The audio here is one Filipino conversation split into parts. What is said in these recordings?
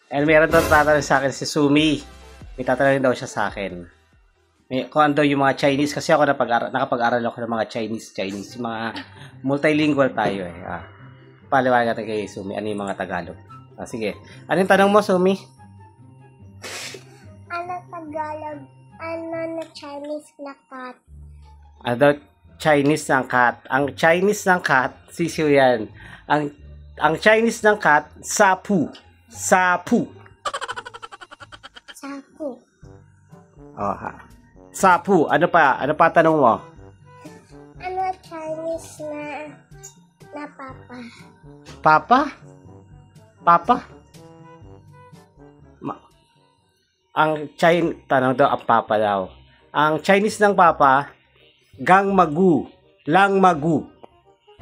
And meron daw tatanong sa akin si Sumi. May tatanungin daw siya sa akin. Kung ano daw yung mga Chinese. Kasi ako nakapag-aral ako ng mga Chinese. Yung mga multilingual tayo eh. Paliwanag natin kay Sumi. Ano yung mga Tagalog? Sige. Ano yung tanong mo, Sumi? Ano Tagalog? Ano na Chinese na cat? Ano daw Chinese ng cat? Ang Chinese ng cat, sisiyo yan. Ang Chinese ng cat, sapu. Sapu. Sapu. Oh, ha. Sapu. Ano pa? Ano pa tanong mo? Ano Chinese na papa? Papa? Papa? Ang Chinese, tanong daw ang papa daw. Ang Chinese ng papa, gang magu. Lang magu.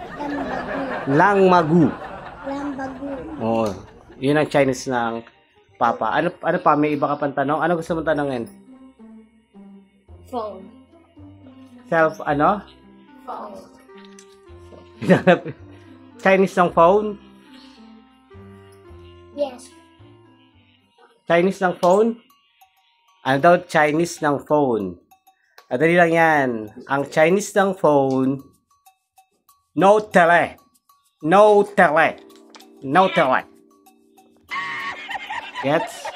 Lambagu. Lang magu. Lambagu. Oh, yun ang Chinese ng papa. Ano pa? May iba ka pang tanong? Ano gusto mong tanongin? Phone. Ano? Phone. Chinese ng phone? Yes. Chinese ng phone? Ano daw Chinese ng phone? Dali lang yan. Ang Chinese ng phone, no tele. No tele. No tele. Gets?